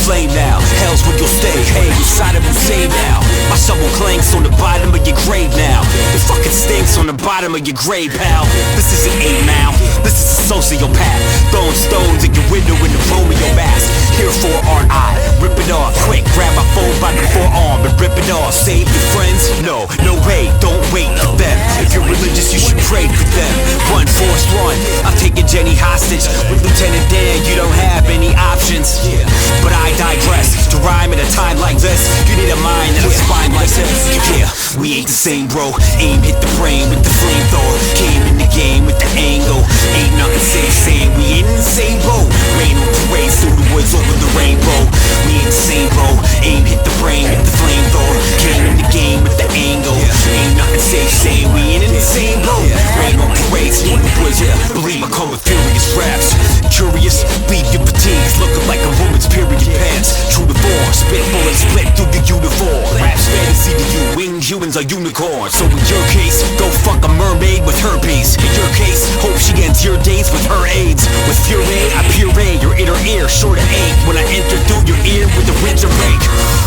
flame now. Hell's where you'll stay, hey, inside of insane now. My shovel clanks on the bottom of your grave now. It fucking stinks on the bottom of your grave, pal. This isn't 8 Mile, this is a sociopath. Throwing stones at your window in the Romeo mask. Here for art, I rip it off quick. Grab my phone by the forearm and rip it off. Save your friends? No, no way, don't wait for them. If you're religious, you should pray for them. Run, force, run. I'm taking Jenny hostage. With Lieutenant Dan, you don't have any options. But I digress. To rhyme at a time like this, you need a mind and a spine like this. Yeah, we ain't the same, bro. Aim hit the brain with the flamethrower. Came in the game with the angle. Ain't nothing safe saying we ain't in the same boat. Rain on parades through the woods over the rainbow. We ain't the same, bro. Aim hit the brain with the flamethrower. Came in the game with the angle. Ain't nothing safe saying we ain't in the same boat. Rain on parades through the woods. Believe I come with furious raps. Curious, leave your fatigues looking like a woman's period pants. True to form, spit bullets split through the uniform. Rap's fantasy to you, winged humans are unicorns. So in your case, go fuck a mermaid with herpes. In your case, hope she ends your days with her AIDS. With fury, I puree your inner ear, sure to ache when I enter through your ear with a winter break.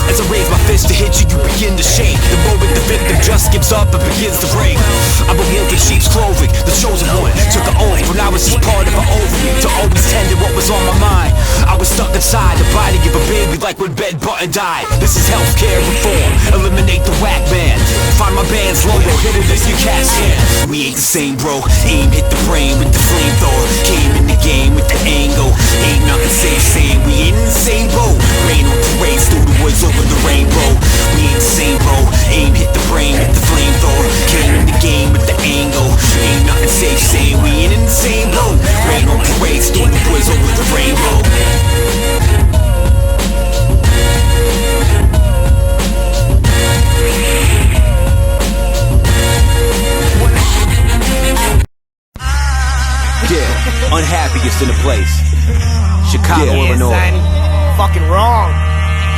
As I raise my fist to hit you, you begin to shake. The moment the victim just gives up and begins to break. I'm a wolf in sheep's clothing, the chosen one. Took an oath when I was just part of an ovary to always tend to what was on my mind. I was stuck inside the body of a baby like when Ben Button died. This is healthcare reform, eliminate the whack man. Find my band's logo, hit it as your cat can. We ain't the same, bro. Aim hit the brain with the flamethrower. Came in the game with the angle. Ain't nothing safe saying we ain't in the same boat. Rain on parades through the woods over the rainbow. We ain't the same, bro. Aim hit the brain with the flamethrower. Came in the game with the angle. Ain't nothing safe saying we ain't in the same boat. Rain on parades through the woods over the rainbow. Yeah, unhappiest in the place. Chicago, Illinois. Son. Fucking wrong.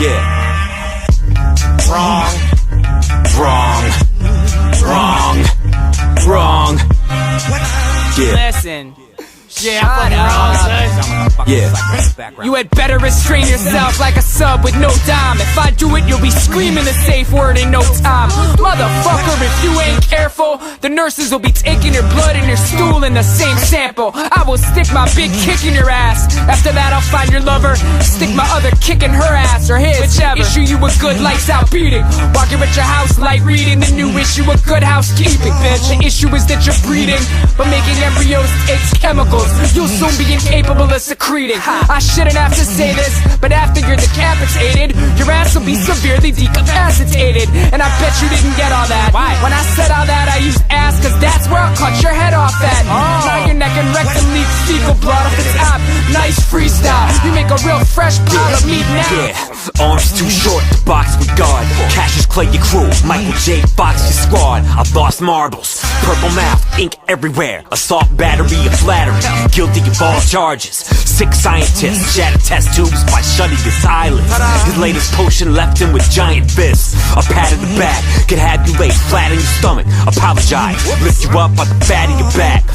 Yeah. Wrong. Wrong. Yeah. Listen. Yeah, I'm fucking wrong, son. Yeah. You had better restrain yourself like a sub with no dime. If I do it, you'll be screaming the safe word in no time. Motherfucker, if you ain't careful, the nurses will be taking your blood and your stool in the same sample. I will stick my big kick in your ass. After that, I'll find your lover, stick my other kick in her ass or his. Whichever. Issue you a good lights out beating. Walking with your house light reading. The new issue of good housekeeping, bitch. The issue is that you're breeding, but making embryos takes chemicals you'll soon be incapable of secreting. I shouldn't have to say this, but after you're decapitated, your ass will be severely decapacitated. And I bet you didn't get all that. Why? When I said all that, I used ass, cause that's where I'll cut your head off at. Now your neck and rectum leak fecal blood off the top. Nice freestyle, you make a real fresh pile of meat now. Yeah, arms too short to box with God. Cassius Clay your crew, Michael J. Fox your squad. I've lost marbles, purple mouth, ink everywhere. Assault battery of flattery, guilty of all charges. Sick scientists shatter test tubes by shutting his eyelids. His latest potion left him with giant fists. A pat in the back could have you lay flat on your stomach. Apologize, lift you up by the fat of your back.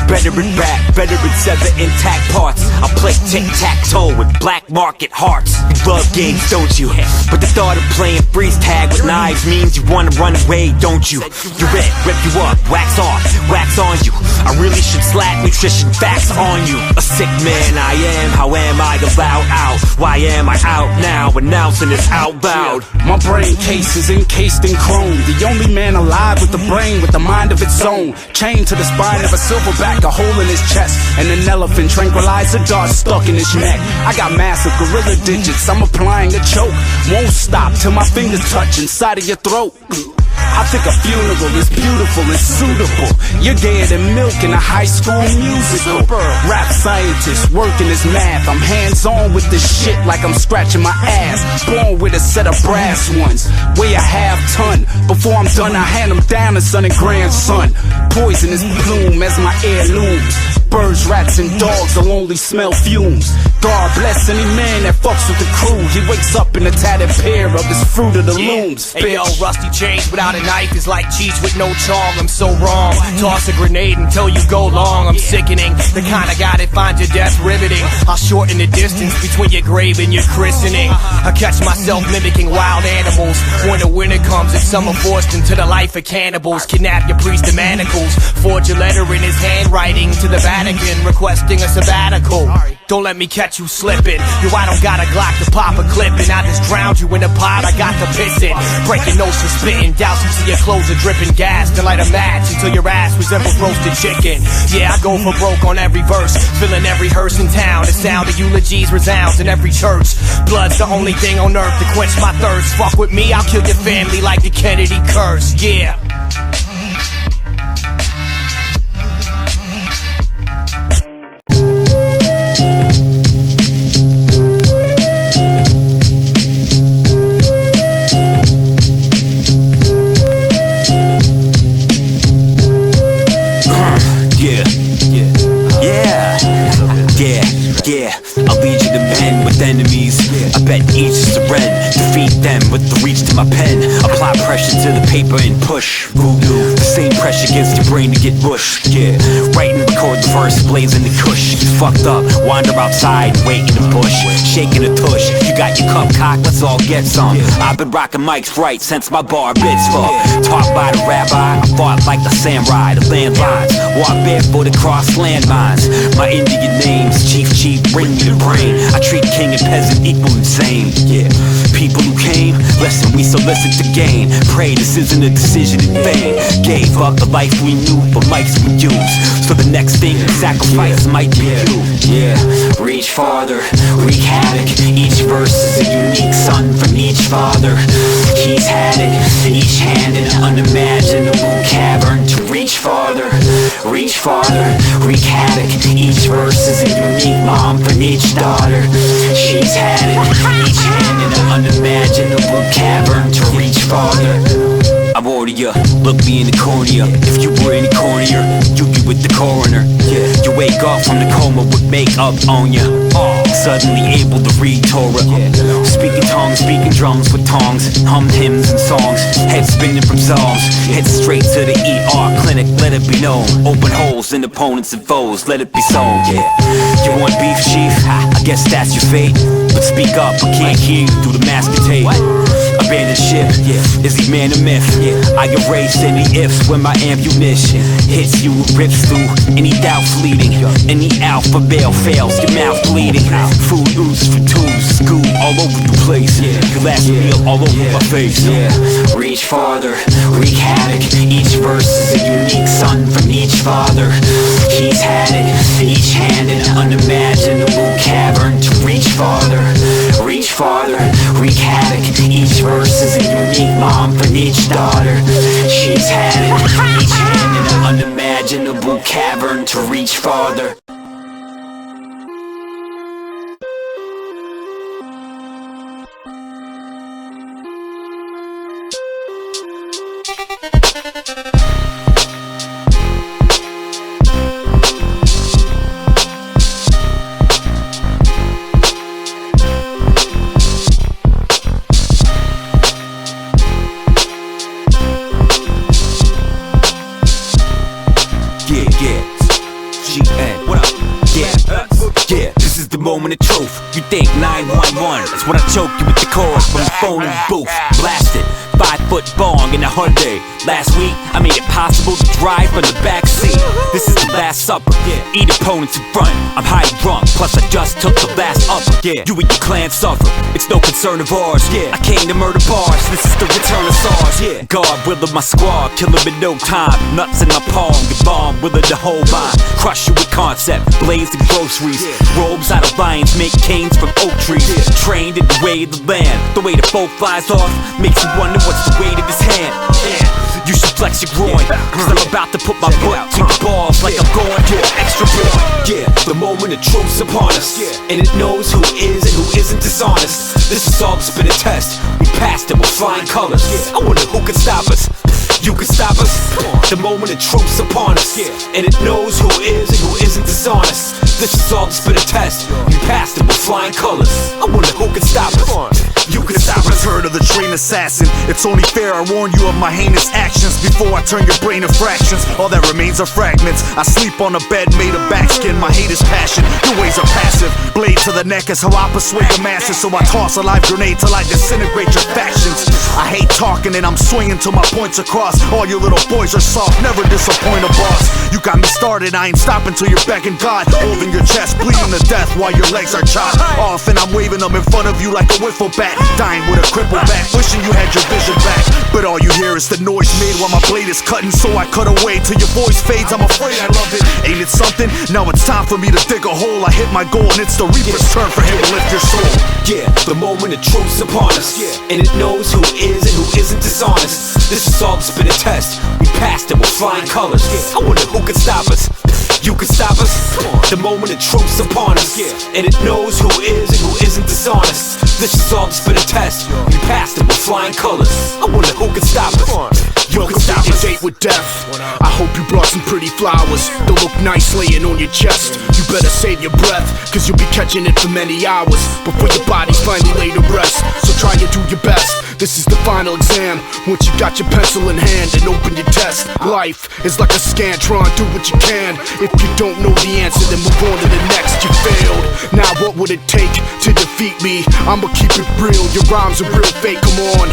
Better in back, better in sever intact parts. I'll play tic-tac-toe with black market hearts. You love games, don't you? But the thought of playing freeze tag with knives means you wanna run away, don't you? You're it, rip you up, wax off, wax on you. I really should slap nutrition facts on you. A sick man I am, how am I allowed out? Why am I out now, announcing this out loud? My brain case is encased in chrome. The only man alive with a brain with a mind of its own. Chained to the spine of a silverback, a hole in his chest, and an elephant tranquilizer dart stuck in his neck. I got massive gorilla digits, I'm applying a choke. Won't stop till my fingers touch inside of your throat. I think a funeral is beautiful and suitable. You're gayer than milk in a high school musical. Rap scientist working his math. I'm hands-on with this shit like I'm scratching my ass. Born with a set of brass ones, weigh a half-ton. Before I'm done, I hand them down to son and grandson. Poisonous plume as my heirlooms. Birds, rats, and dogs will only smell fumes. God bless any man that fucks with the crew. He wakes up in a tattered pair of his Fruit of the Looms. Hey yo, rusty chains without a knife is like cheese with no chong. I'm so wrong. Toss a grenade until you go long. I'm sickening, the kind of guy that finds your death riveting. I'll shorten the distance between your grave and your christening. I catch myself mimicking wild animals. When the winter comes and summer forced into the life of cannibals. Kidnap your priest of manacles. Forge a letter in his handwriting to the Vatican, requesting a sabbatical. Don't let me catch you slipping. Yo, I don't got a Glock to pop a clip, and I just drowned you in a pot. I got to piss it. Break your nose for spitting. Douse you till your clothes are dripping gas. Then light a match until your ass resembles roasted chicken. Yeah, I go for broke on every verse, filling every hearse in town. The sound of eulogies resounds in every church. Blood's the only thing on earth to quench my thirst. Fuck with me, I'll kill your family like the Kennedy curse. Yeah. Yeah, I'll lead you to men with enemies. I bet each is a ren. Defeat them with the reach to my pen. Apply pressure to the paper and push. Voodoo, the same pressure against your brain to get mushed. Yeah, write and record the verse, blazing the kush. You fucked up, wander outside, wait in the bush, shaking a tush. You got your cup cocked, let's all get some. I've been rocking mics right since my bar mitzvah. Taught by the rabbi, I fought like the samurai. The landlines, walk barefoot across landmines. My Indian name's Chief, bring me the brain. I treat king and peasant equal and same. Yeah, people who came, listen, we solicit to gain. Pray this isn't a decision in vain. Gave up the life we knew, but mics we use. So the next thing we sacrifice might be you. Yeah, reach farther, wreak havoc. Each verse is a unique son from each father. He's had it, each hand in an unimaginable cavern. To reach farther, wreak havoc. Each verse is a unique mom from each daughter. She's had it, each hand in an unimaginable cavern. To reach farther. I'm warrior, look me in the cornea. If you were any cornier, you'd be with the coroner. Yeah, you wake up from the coma with makeup on ya. Suddenly able to read Torah. Speaking tongues, speaking drums with tongs. Hum hymns and songs, head spinning from psalms. Head straight to the ER clinic, let it be known. Open holes in opponents and foes, let it be sown. Yeah, you want beef, chief? I guess that's your fate. But speak up, I can't hear you through the mask and tape. Abandoned ship, is he man or myth? I erase any ifs when my ammunition hits you, rips through any doubt fleeting. Any alpha bail fails, your mouth bleeding. Food oozes from tubes, goo all over the place. Your last meal all over my face. Reach farther, wreak havoc. Each verse is a unique son from each father. He's had it, each hand in an unimaginable cavern. To reach farther, wreak havoc. Each verse is a unique mom from each daughter. She's had it, each hand in an unimaginable cavern. To reach farther. GN, what up? Yeah, this is the moment of truth. You think 911, that's when I choke you with the chorus from the phone in the booth. Blasted, 5-foot bong in a Hyundai. Last week, I made it possible to drive from the back seat. This is the last supper, eat opponents in front. I'm high drunk, plus I just took the last upper. You and your clan suffer, it's no concern of ours. I came to murder bars, this is the return of SARS. God willing my squad, kill him in no time. Nuts in my palm, get bomb, willing to hold mine. Crush you with concept, blaze the groceries. Robes out of vines, make canes from oak trees. Trained in the way of the land, the way the boat flies off makes you wonder what's the weight of his hand. You should flex your groin, cause I'm about to put my foot to your balls like I'm going extra boy. The moment of truth's upon us, and it knows who is and who isn't dishonest. This is all that's been a test, we passed it with flying colors. I wonder who can stop us. You can stop us the moment the truth's upon us, and it knows who is and who isn't dishonest. This is all that's been a test. We passed it with flying colors. I wonder who can stop us. You can stop us. Heard of the trained assassin? It's only fair I warn you of my heinous actions before I turn your brain to fractions. All that remains are fragments. I sleep on a bed made of backskin. My hate is passion. Your ways are passive. Blade to the neck is how I persuade the masses. So I toss a live grenade till I disintegrate your factions. I hate talking and I'm swinging till my points across. All you little boys are soft, never disappoint a boss. You got me started, I ain't stopping till you're back in God. Holding your chest, bleeding to death while your legs are chopped off. And I'm waving them in front of you like a wiffle bat. Dying with a crippled back, wishing you had your vision back. But all you hear is the noise made while my blade is cutting. So I cut away till your voice fades. I'm afraid I love it. Ain't it something? Now it's time for me to dig a hole. I hit my goal and it's the Reaper's turn for him to lift your soul. Yeah, the moment the truth's upon us, and it knows who is and who isn't dishonest. This is all that's been a test. We passed it with flying colors. I wonder who can stop us. You can stop us the moment the truth's upon us, and it knows who is and who isn't dishonest. This is all that's been a test. We passed it with flying colors. I wonder who can stop us. You can stop your date with death. I hope you brought some pretty flowers. They'll look nice laying on your chest. You better save your breath, cause you'll be catching it for many hours before your body's finally laid to rest. So try and do your best. This is the final exam. Once you got your pencil in hand and open your test. Life is like a Scantron, do what you can. If you don't know the answer, then move on to the next. You failed, now what would it take to defeat me? I'ma keep it real, your rhymes are real fake, come on.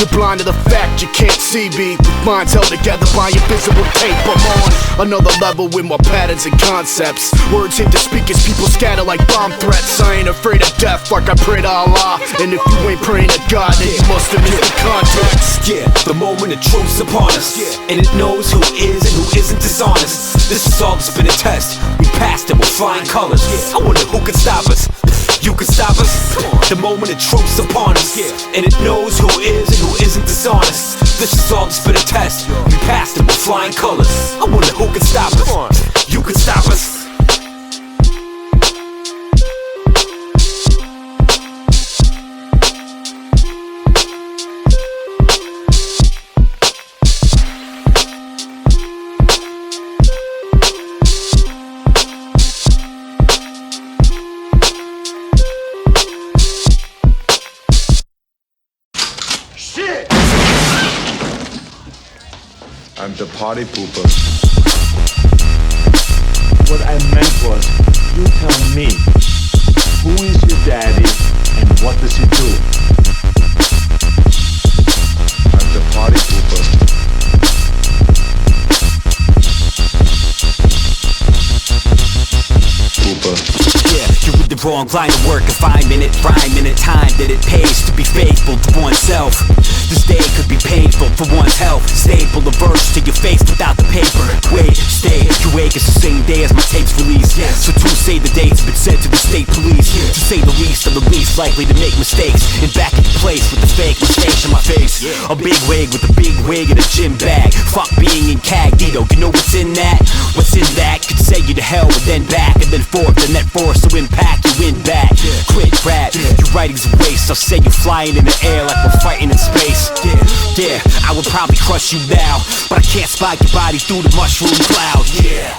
You're blind to the fact you can't see me. With minds held together by invisible tape. I'm on another level with my patterns and concepts. Words hit the speakers, people scatter like bomb threats. I ain't afraid of death like I pray to Allah. And if you ain't praying to God, then you must have missed the context. Yeah, the moment the truth's upon us, and it knows who is and who isn't dishonest. This is all that's been a test. We passed it with flying colors. I wonder who can stop us. You can stop us the moment the truth's upon us, and it knows who is and who isn't dishonest. This is all that's been a test. We passed it with flying colors. I wonder who can stop us. You can stop us. I'm the party pooper. What I meant was, you tell me, who is your daddy and what does he do? I'm the party pooper. Yeah, you're with the wrong line of work. A 5-minute rhyme in a time that it pays to be faithful to oneself. This day could be painful for one's health. Staple the verse to your face without the paper. Wait, stay, you wake, it's the same day as my tape's released. So to say the date's been sent to the state police. To say the least, I'm the least likely to make mistakes. And back in place with the fake mustache on my face. A big wig with a big wig and a gym bag. Fuck being incognito, you know what's in that? What's in that could say you to hell and then back. And then forth, the net force to impact you win back. Quit rap, your writing's a waste. I'll say you're flying in the air like we're fighting in space. Yeah, I would probably crush you now, but I can't spot your body through the mushroom cloud. Yeah,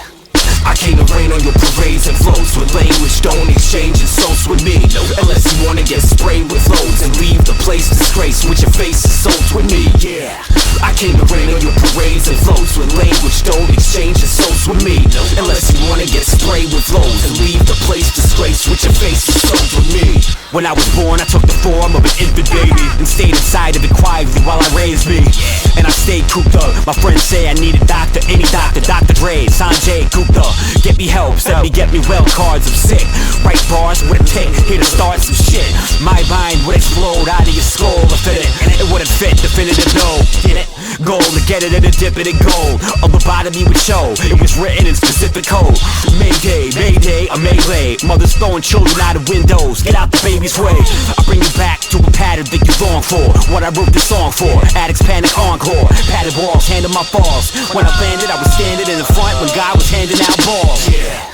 I came to rain on your parades and floats with language, don't exchange insults with me. Unless you wanna get sprayed with loads and leave the place disgraced with your face assault with me. Yeah, I came to rain on your parades and floats with language, don't exchange insults with me. Unless you wanna get sprayed with loads and leave the place disgraced with your face assault with me. When I was born, I took the form of an infant baby and stayed inside of it quietly while I raised me. And I stayed cooped up. My friends say I need a doctor, any doctor, Dr. Dre, Sanjay Gupta. Get me help, send me, get me well cards, I'm sick. Write bars with a tick, here to start some shit. My mind would explode out of your skull if it wouldn't fit, definitive no. Get it? Goal to get it and to dip it in gold. A lobotomy would show, it was written in specific code. Mayday, mayday, a melee. Mothers throwing children out of windows, get out the baby's way. I bring you back to a pattern that you long for. What I wrote this song for, addicts panic encore. Padded walls, handle my balls. When I landed, I was standing in the front when God was handing out balls. Yeah,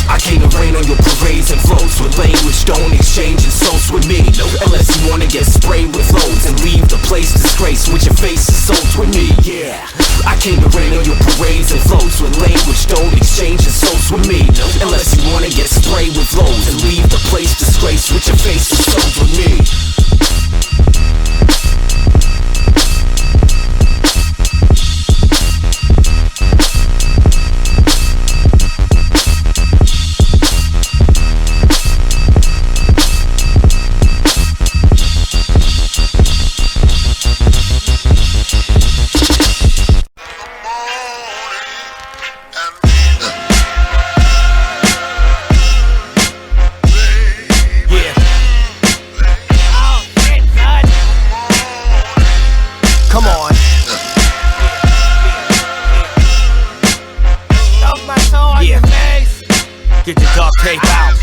I came to rain on your parades and floats with language, don't exchange insults with me. Unless you wanna get sprayed with loads and leave the place disgraced with your face assault with me. Yeah, came to rain on your parades and floats with language. Don't exchange insults with me unless you wanna get sprayed with loads and leave the place disgraced with your face and soul with me. Get the duct tape out.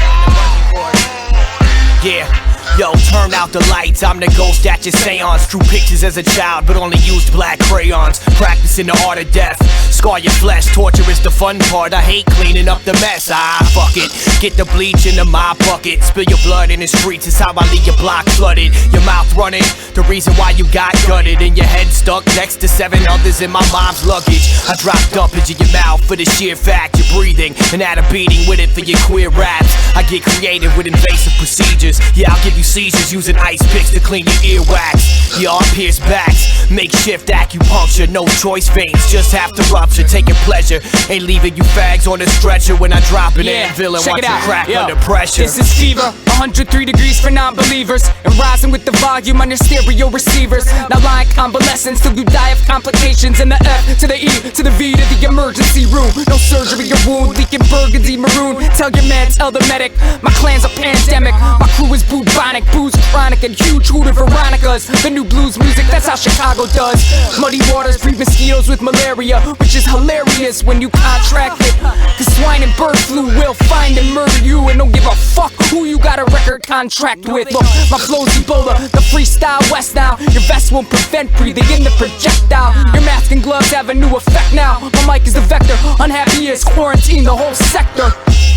Yeah. Yo, turn out the lights, I'm the ghost at your seance. Drew pictures as a child, but only used black crayons. Practicing the art of death, scar your flesh. Torture is the fun part, I hate cleaning up the mess. Fuck it, get the bleach into my bucket. Spill your blood in the streets, is how I leave your block flooded. Your mouth running, the reason why you got gutted. And your head stuck next to 7 others in my mom's luggage. I dropped up into your mouth for the sheer fact you're breathing, and add a beating with it for your queer raps. I get creative with invasive procedures. Yeah, I'll give you seizures using ice picks to clean your earwax. Yeah, I'll pierce backs, makeshift acupuncture. No choice veins, just have to rupture. Taking pleasure, ain't leaving you fags on the stretcher when I drop an anvil and watch you crack under pressure. This is fever, 103 degrees for non-believers, and rising with the volume on your stereo receivers. Now lying convalescence till you die of complications. In the F to the E to the V to the emergency room. No surgery, your wound leaking burgundy maroon. Tell your man, tell the medic, my clan's a pandemic. My crew is bubonic, booze chronic, and huge hooted Veronicas. The new blues music, that's how Chicago does. Muddy waters breed mosquitoes with malaria, which is hilarious when you contract it. Cause swine and bird flu will find and murder you, and don't give a fuck who you got a record contract with. Look, my flow's Ebola, the freestyle West now. Your vest won't prevent breathing in the projectile. Your mask and gloves have a new effect now. My mic is the vector, unhappy is quarantine the whole sector.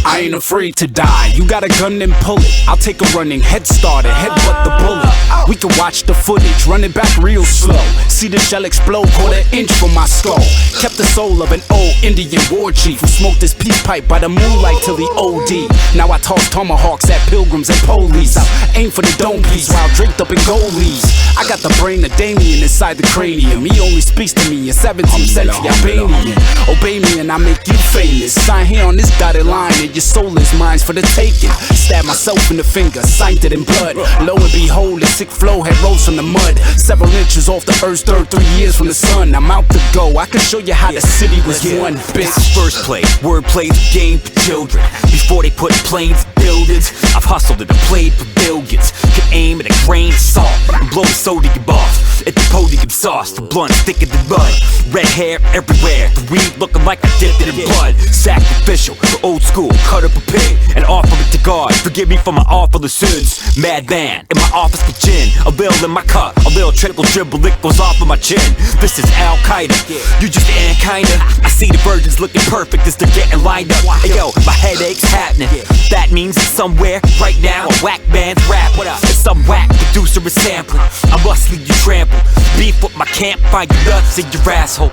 I ain't afraid to die. You got a gun, then pull it. I'll take a running head start and headbutt the bullet. We can watch the footage, run it back real slow. See the shell explode, quarter-inch from my skull. Kept the soul of an old Indian war chief who smoked his peace pipe by the moonlight till he OD. Now I toss tomahawks at pilgrims and police. I aim for the dome piece while draped up in gold leaves. I got the brain of Damien inside the cranium. He only speaks to me in 17th century Albanian. Obey me and I make you famous. Sign here on this dotted line and your soul is mine for the taking. Stab myself in the finger, signed it in blood. Lo and behold, the sick flow had rose from the mud. Several inches off the earth's third, 3 years from the sun. I'm out to go, I can show you how the city was won, bitch. This is first play, wordplay, the game for children. Before they put planes, buildings, I've hustled and played for billions. Could aim at a grain of salt and blow the sodium off. At the podium sauce, the blunt thicker than mud. Red hair everywhere, the weed looking like I dipped it in blood. Sacrificial, old school, cut up a pig and offer it to God. Forgive me for my awful sins. Madman in my office with gin, a little in my cup, a little trickle dribble, it goes off of my chin. This is Al Qaeda, you just ain't kinda. I see the virgins looking perfect as they're getting lined up. Hey yo, my headache's happening. That means it's somewhere right now a whack man's rap. And some whack producer is sampling. I must leave you trampled. Beef with my camp, find your nuts in your asshole.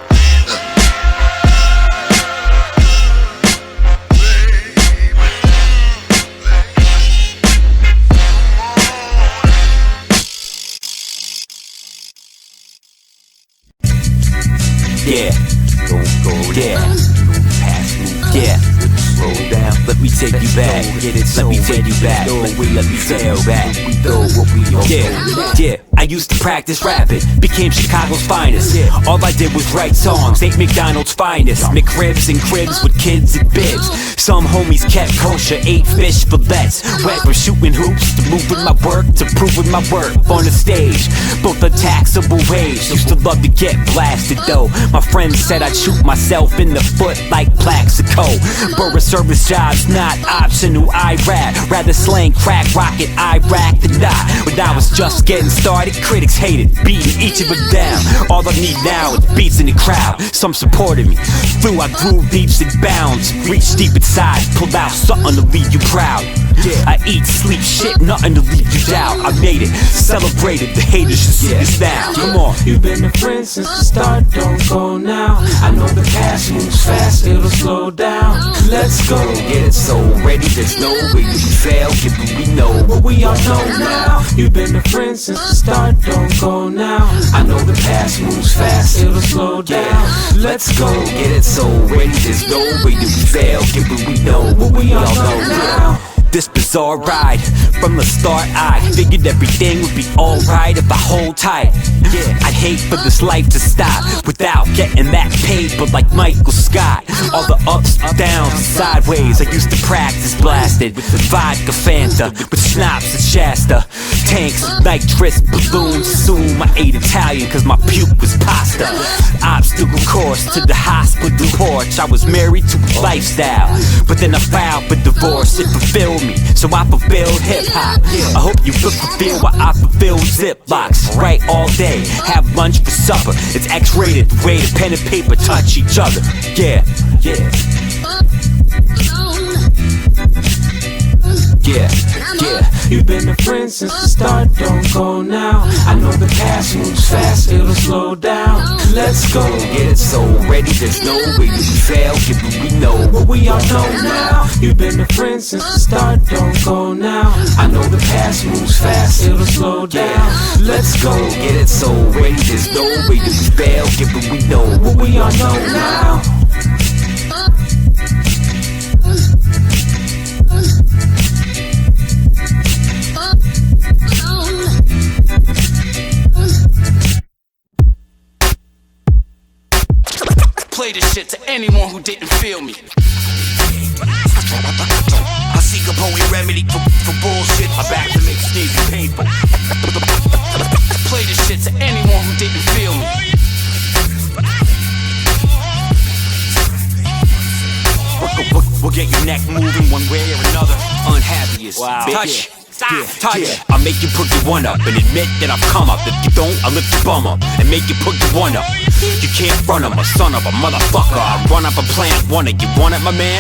Yeah, don't go there. Pass through, yeah. Slow down, let me take you back. Let me take you back. Let me sail back. Yeah. I used to practice rapping, became Chicago's finest. All I did was write songs, ate McDonald's finest. McRibs and cribs with kids and bibs. Some homies kept kosher, ate fish fillets. Went from shooting hoops to moving my work to proving my worth on the stage. Both a taxable wage. Used to love to get blasted though. My friends said I'd shoot myself in the foot like Plaxico. Borough service jobs not optional. I rap, rather slang, crack, rocket, Iraq than not. When I was just getting started, critics hated, beating each of them down. All I need now is beats in the crowd. Some supported me. Through I grew leaps and bounds. Reached deep inside, pulled out something to leave you proud. I eat, sleep, shit, nothing to leave you doubt. I made it, celebrated, the haters should see this now. Come on. You've been a friend since the start, don't go now. I know the cash moves fast, it'll slow down. Let's go. Get it so ready, there's no way you can fail. Give it we know, But we all know now. You've been a friend since the start, don't go now. I know the past moves fast, it'll slow down. Let's go. get it so ready, there's no way you can fail. Give it we know, But we all know now. This bizarre ride, from the start I figured everything would be alright if I hold tight. I'd hate for this life to stop without getting that paper like Michael Scott. All the ups, downs, and sideways I used to practice blasted with the vodka Fanta, with schnapps and Shasta. Tanks, nitrous, balloons, assume I ate Italian cause my puke was pasta. Obstacle course to the hospital porch. I was married to a lifestyle, but then I filed for divorce. It fulfilled me, so I fulfilled hip-hop. I hope you fulfill what I fulfilled Ziplocs. Write all day, have lunch for supper. It's X-rated, the way the pen and paper touch each other. Yeah. You've been a friend since the start, don't go now. I know the cash moves fast, it'll slow down. Let's go. Get it so ready, there's no way you can fail. Give it we know, But we all know now. You've been a friend since the start, don't go now. I know the past moves fast, it'll slow down. Let's go. get it so ready, there's no way you can fail. Give it we know, But we all know now. Play this shit to anyone who didn't feel me. I seek a poet remedy for bullshit. I back to make sneaky painful. Play this shit to anyone who didn't feel me. We'll get your neck moving one way or another. Unhappiest. Wow. Touch. Touch. I'll make you put your one up and admit that I've come up. If you don't, I'll lift your bum up and make you put your one up. You can't run up a son of a motherfucker. I run up a plant, one of you want it, my man?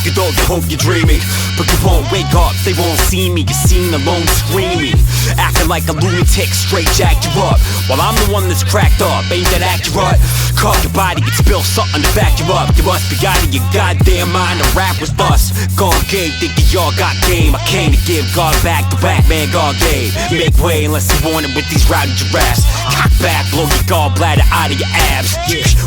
You don't hope you're dreaming, but you won't wake up. They won't see me, you're seen alone screaming, acting like a lunatic, straight jacked you up. While I'm the one that's cracked up, ain't that accurate? Caught your body, get spilled something to back you up. You must be out of your goddamn mind to rap with us. Gone game, thinking y'all got game. I came to give God back to back, man, God gave. Make way unless you want it with these rowdy giraffes. Cock back, blow your gallbladder out of your abs.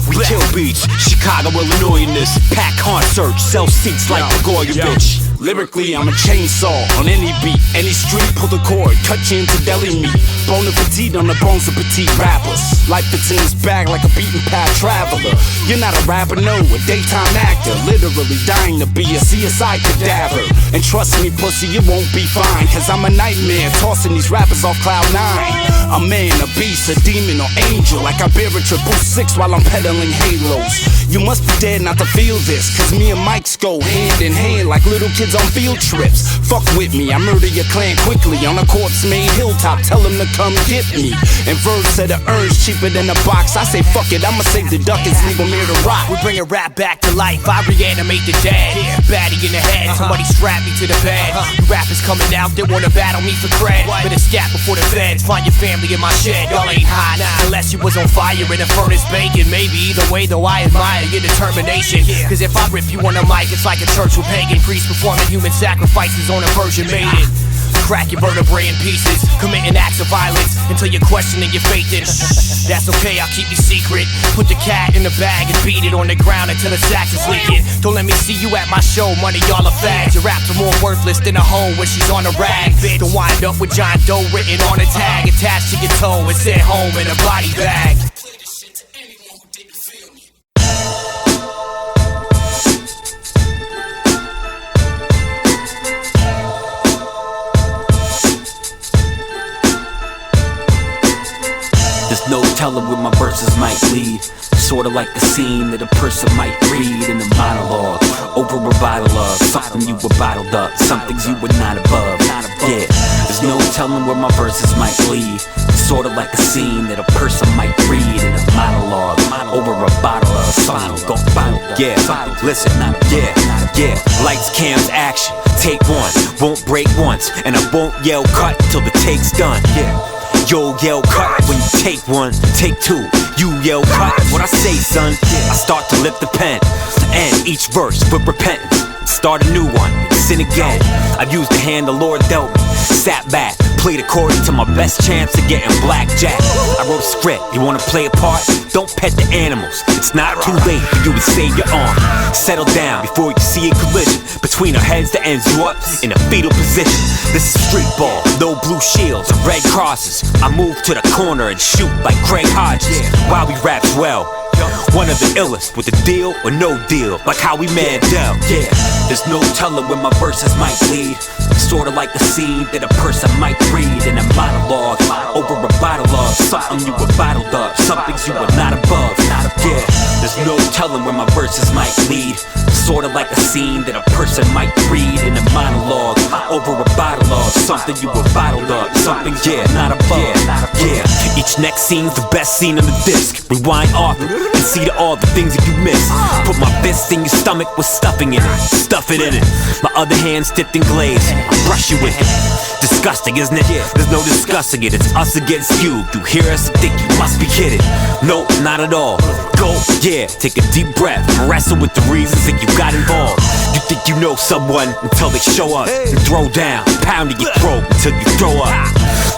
We kill beats, Chicago, Illinois in this. Pack concerts, sell seats like the Goya bitch. Lyrically, I'm a chainsaw on any beat, any street, pull the cord, cut you into deli meat. Bone of petite on the bones of petite rappers. Life fits in this bag like a beaten path traveler. You're not a rapper, no, a daytime actor. Literally dying to be a CSI cadaver. And trust me, pussy, you won't be fine, cause I'm a nightmare, tossing these rappers off cloud 9. A man, a beast, a demon or angel, like I bear a 666 while I'm peddling halos. You must be dead not to feel this, cause me and Mike's go hand in hand like little kids on field trips. Fuck with me, I murder your clan quickly on a corpse-made hilltop. Tell them to come get me. And verbs said the urge cheaper than a box. I say fuck it, I'ma save the duckets, leave them here to rot. We bringing rap back to life, I reanimate the dead. Baddie in the head, somebody strap me to the bed. You rappers coming out, they wanna battle me for cred. Better scat before the feds, find your family in my shed. Y'all ain't hot, unless you was on fire in a furnace baking. Maybe either way though I admire your determination. Cause if I rip you on the mic, it's like a church with pagan priests performing human sacrifices on a virgin maiden. Crack your vertebrae in pieces, committing acts of violence until you're questioning your faith in. That's okay, I'll keep you secret. Put the cat in the bag and beat it on the ground until the sack is leaking. Don't let me see you at my show, money y'all are fags. Your raps are more worthless than a hoe when she's on a rag. Don't wind up with John Doe written on a tag, attached to your toe and sent home in a body bag. There's no telling where my verses might lead. Sorta like a scene that a person might read in a monologue, over a bottle of something you were bottled up, some things you were not above. Yeah, there's no telling where my verses might lead. Sorta like a scene that a person might read in a monologue, over a bottle of something. Yeah, listen, yeah. Lights, cams, action. take one, won't break once, and I won't yell cut till the take's done. Yeah. Yo yell cut when you take one, take two. You yell cut, what I say, son. I start to lift the pen, and each verse with repentance. Start a new one, sin again. I've used the hand the Lord dealt me. Sat back, played according to my best chance of getting blackjack. I wrote a script, you wanna play a part? Don't pet the animals, it's not too late for you to save your arm. Settle down before you see a collision between our heads that ends you up in a fetal position. This is street ball, no blue shields or red crosses. I move to the corner and shoot like Craig Hodges. While we raps well, one of the illest with a deal or no deal, like how we Mandel. Yeah, there's no telling when my verses might lead. Sorta like the scene that a person might read in a monologue over a bottle of something you were bottled up, some things you were not above. Yeah, there's no telling where my verses might lead. Sorta like a scene that a person might read in a monologue over a bottle of something you were bottled up, something not above. Yeah, each next scene's the best scene on the disc. Rewind often and see to all the things that you miss. Put my fist in your stomach with stuffing in it, stuff it in it. My other hand's dipped in glaze, I brush you with it. Disgusting, isn't it? There's no discussing it, it's us against you. You hear us and think you must be kidding. Nope, not at all. Go, take a deep breath, wrestle with the reasons that you got involved. You think you know someone until they show up and throw down, pounding your throat until you throw up.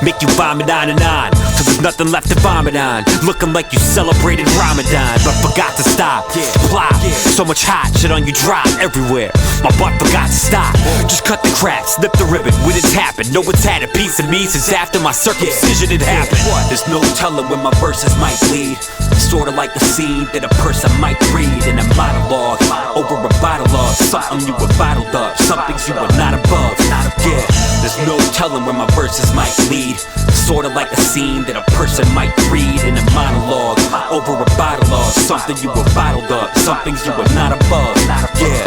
Make you vomit on and on, till there's nothing left to vomit on. Looking like you celebrated Ramadan, but forgot to stop. Plop, so much hot shit on you drop everywhere. My butt forgot to stop. Just cut the crap, slip the ribbon when it's happened. No one's had a piece of me since after my circumcision it happened. There's no telling when my verses might lead. Sorta like the scene that a person might read in a monologue over a bottle of something you were bottled up, some things you were not above. Yeah, there's no telling where my verses might lead. Sorta like a scene that a person might read in a monologue over a bottle of something you were bottled up, some things you were not above. Yeah.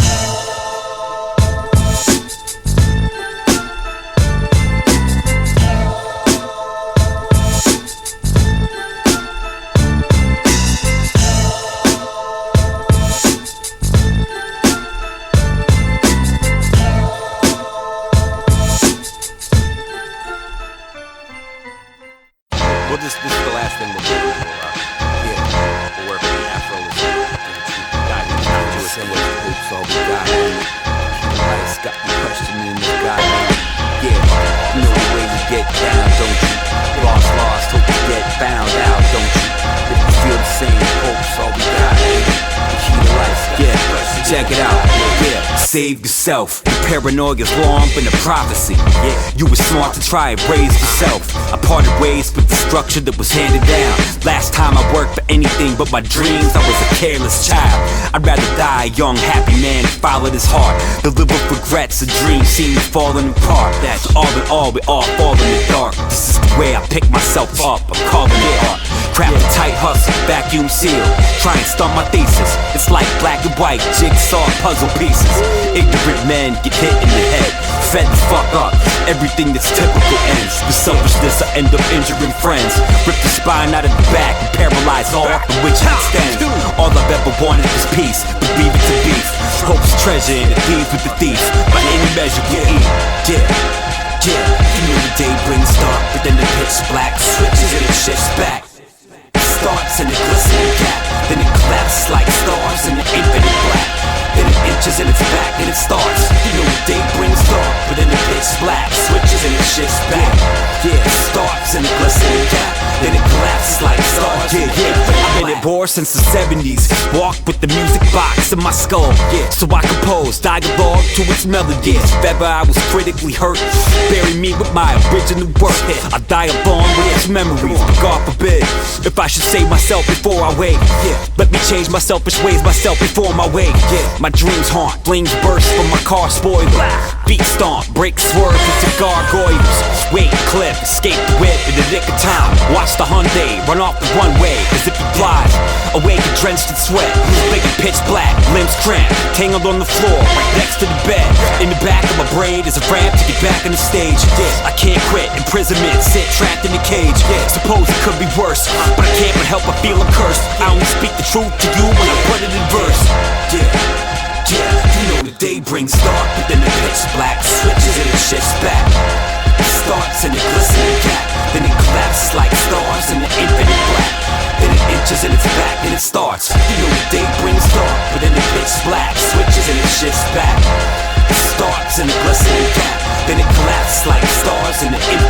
This is the last thing we'll do. We'll work on the Afro. God, Jewish and what hoops all we got. Lights got me questioning this guy. Yeah, you know the way we get down, don't you? Lost, hope we get found out, don't you? If you feel the same, hopes all we got. Key to life, check it out. Save yourself. Your paranoia's long been a prophecy. You were smart to try and raise yourself. I parted ways with the structure that was handed down. Last time I worked for anything but my dreams, I was a careless child. I'd rather die a young, happy man and follow his heart. The live with regrets, a dream seems falling apart. That's all in all, we all fall in the dark. This is the way I pick myself up, I'm calling it art. Craft a tight hustle, vacuum seal. Try and stump my thesis. It's like black and white, jigsaw puzzle pieces. Ignorant men get hit in the head, fed the fuck up. Everything that's typical ends. The selfishness, I end up injuring friends. Rip the spine out of the back and paralyze all from which it extends. All I've ever wanted was peace, but leave it to beef. Hope's treasure and it leaves with the thief. By any measure we eat, you know the day brings dark, but then the pitch black switches and it shifts back. Starts in a glistening gap, then it collapses like stars in the infinite black. Then it inches in its back, then it starts. You know the day brings dark, but then the pitch black switches and it shifts back. Starts in a glistening gap, then it collapses like stars. I've been at war since the 70s. Walked with the music box in my skull. So I composed dialogue to its melodies. If ever I was critically hurt, bury me with my original work. I die alone with its memories, but God forbid if I should save myself before I wake. Let me change my selfish ways myself before my wake. My dreams haunt, flames burst from my car spoiler. Beat stomp, break swerve into gargoyles. Wait, clip, escape the whip in the nick of time. Watch the Hyundai run off the runway as if it flies. Awake and drenched in sweat, making pitch black, limbs cramped, tangled on the floor, right next to the bed. In the back of my brain is a ramp to get back on the stage. I can't quit, imprisonment, sit trapped in a cage. Suppose it could be worse, but I can't but help but feel I'm cursed. I only speak the truth to you when I put it in verse. Yeah, you know the day brings dark, but then the pitch black switches and it shifts back. It starts in the glistening gap, then it collapses like stars in the infinite black. Then it inches and it's back, and it starts. You know the day brings dark, but then the pitch black switches and it shifts back. It starts in the glistening gap, then it collapses like stars in the infinite